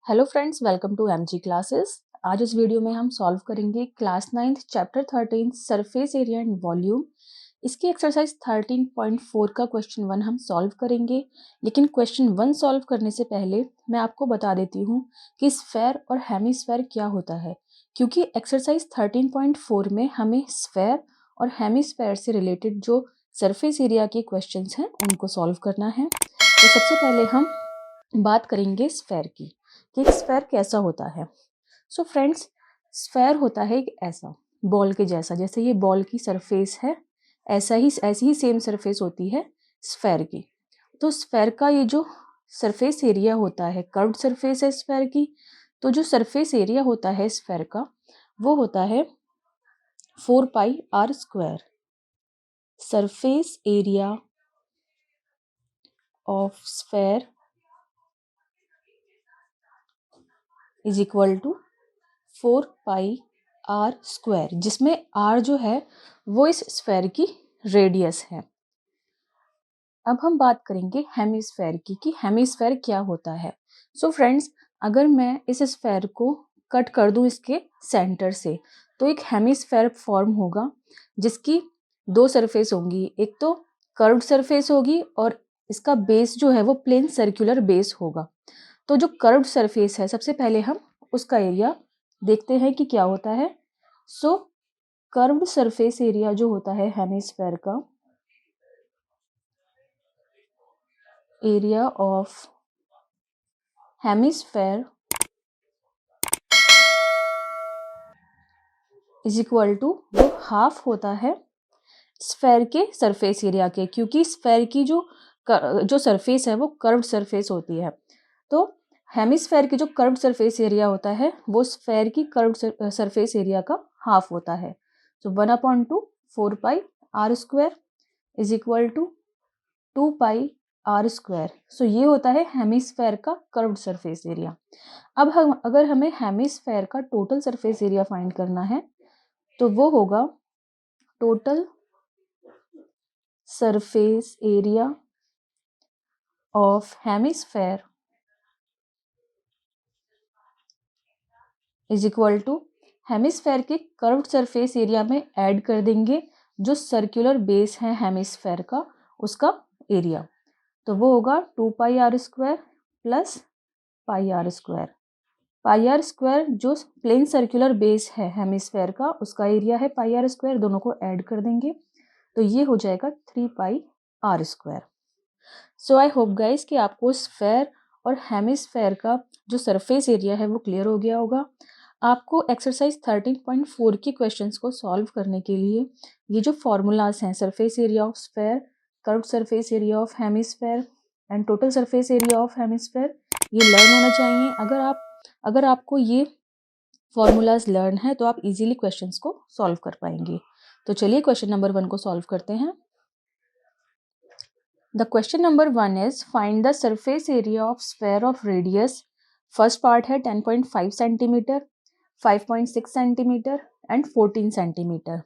Hello friends, welcome to MG classes. आज इस video में हम सॉल्व करेंगे class 9th chapter 13 surface area and volume. इसकी एक्सरसाइज 13.4 का क्वेश्चन 1 हम सॉल्व करेंगे। लेकिन क्वेश्चन 1 सॉल्व करने से पहले मैं आपको बता देती हूँ कि स्फेयर और हेमिस्फेयर क्या होता है, क्योंकि एक्सरसाइज 13.4 में हमें स्फेयर और हेमिस्फेयर से रिलेटेड जो सरफेस एरिया के क्वेश्चन हैं उनको सॉल्व करना है। तो सबसे पहले हम बात करेंगे स्फेयर की कि एक स्फेयर कैसा होता है। सो फ्रेंड्स, स्फेयर होता है एक ऐसा बॉल के जैसा, जैसे ये बॉल की सरफेस है, ऐसी ही सेम सरफेस होती है स्फेयर की। तो स्फेयर का ये जो सरफेस एरिया होता है, कर्व्ड सरफेस है स्फेयर की, तो जो सरफेस एरिया होता है स्फेयर का वो होता है 4πr²। Surface area of sphere is equal to 4πr², जिसमें r जो है वो इस स्फेयर की रेडियस है। अब हम बात करेंगे हेमिस्फेयर की कि हेमिस्फेयर क्या होता है। सो फ्रेंड्स, अगर मैं इस स्फेयर को कट कर दूं इसके सेंटर से, तो एक हेमिस्फेयर फॉर्म होगा जिसकी दो सरफेस होंगी। एक तो कर्व्ड सरफेस होगी और इसका बेस जो है वो प्लेन सर्कुलर बेस होगा। तो जो कर्व्ड सरफेस है, सबसे पहले हम उसका एरिया देखते हैं कि क्या होता है। सो कर्व्ड सरफेस एरिया जो होता है हेमिस्फेयर का, area of hemisphere is equal to, वो हाफ होता है स्फेयर के सरफेस एरिया के, क्योंकि स्फेयर की जो सरफेस है वो कर्व्ड सरफेस होती है। तो हेमिस्फेयर की जो कर्व्ड सरफेस एरिया होता है वो स्फेयर की कर्व्ड सरफेस एरिया का हाफ होता है। तो 1/2 4πr² is equal to 2πr²। सो ये होता है हेमिस्फेयर का कर्व्ड सरफेस एरिया। अब अगर हमें हेमिस्फेयर का टोटल सरफेस एरिया फाइंड करना है तो वो होगा total surface area of hemisphere is equal to, hemisphere के कर्व्ड सरफेस एरिया में ऐड कर देंगे जो सर्कुलर बेस है हेमिस्फेयर का, उसका एरिया। तो वो होगा 2πr² प्लस πr²। πr² जो प्लेन सर्कुलर बेस है हेमिस्फेयर का, उसका एरिया है πr²। दोनों को ऐड कर देंगे तो ये हो जाएगा 3πr²। So I hope guys कि आपको स्फेयर और हेमिस्फेयर का जो सरफेस एरिया है वो क्लियर हो गया होगा। आपको एक्सरसाइज 13.4 की क्वेश्चंस को सॉल्व करने के लिए ये जो फॉर्मूलाज हैं, surface area of sphere, curved surface area of hemisphere and total surface area of hemisphere, ये लर्न होना चाहिए। अगर आपको ये फॉर्मूलाज लर्न है तो आप इजीली क्वेश्चंस को सॉल्व कर पाएंगे। तो चलिए क्वेश्चन नंबर 1 को सॉल्व करते हैं। The question number 1 is find the surface area of sphere of radius. First part है 10.5 सेंटीमीटर, 5.6 सेंटीमीटर एंड 14 सेंटीमीटर।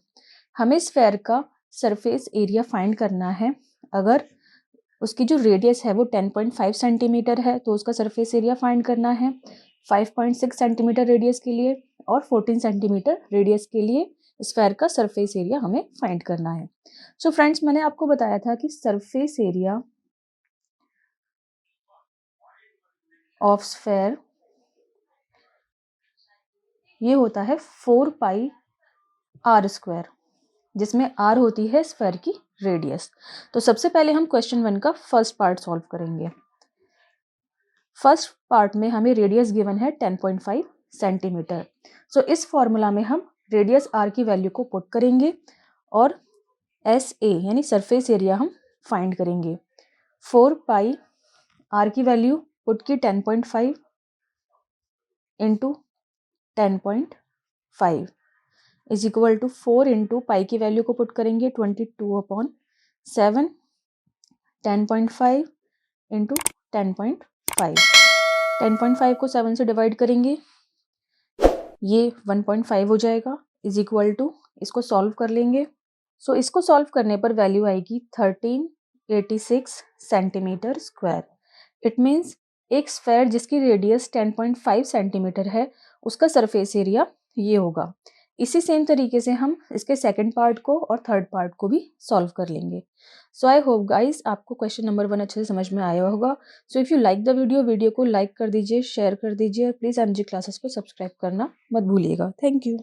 हमें स्फेयर का सरफेस एरिया फाइंड करना है। अगर उसकी जो रेडियस है वो 10.5 सेंटीमीटर है तो उसका सरफेस एरिया फाइंड करना है 5.6 सेंटीमीटर रेडियस के लिए, और 14 सेंटीमीटर रेडियस के लिए स्फेयर का सरफेस एरिया हमें फाइंड करना है। सो फ्रेंड्स, मैंने आपको बताया था कि सरफेस एरिया ऑफ स्फेयर ये होता है 4πr², जिसमें r होती है स्फेयर की रेडियस। तो सबसे पहले हम क्वेश्चन 1 का फर्स्ट पार्ट सॉल्व करेंगे। फर्स्ट पार्ट में हमें रेडियस गिवन है 10.5 सेंटीमीटर। सो इस फॉर्मूला में हम रेडियस r की वैल्यू को पुट करेंगे और SA यानी सरफेस एरिया हम फाइंड करेंगे। 4πr की वैल्यू पुट की 10.5 into 10.5 is equal to 4 into pi की वैल्यू को पुट करेंगे 22/7, 10.5 इंटू 10.5, 10.5 को 7 से डिवाइड करेंगे, ये 1.5 हो जाएगा, इज इक्वल टू, इसको सॉल्व कर लेंगे। सो इसको सॉल्व करने पर वैल्यू आएगी 1386 सेंटीमीटर स्क्वायर। इट मीन्स एक स्फेयर जिसकी रेडियस 10.5 सेंटीमीटर है उसका सरफेस एरिया ये होगा। इसी सेम तरीके से हम इसके सेकंड पार्ट को और थर्ड पार्ट को भी सॉल्व कर लेंगे। सो आई होप गाइस आपको क्वेश्चन नंबर 1 अच्छे से समझ में आया होगा। So if you like the video को लाइक कर दीजिए, शेयर कर दीजिए और प्लीज़ एमजी क्लासेस को सब्सक्राइब करना मत भूलिएगा। Thank you.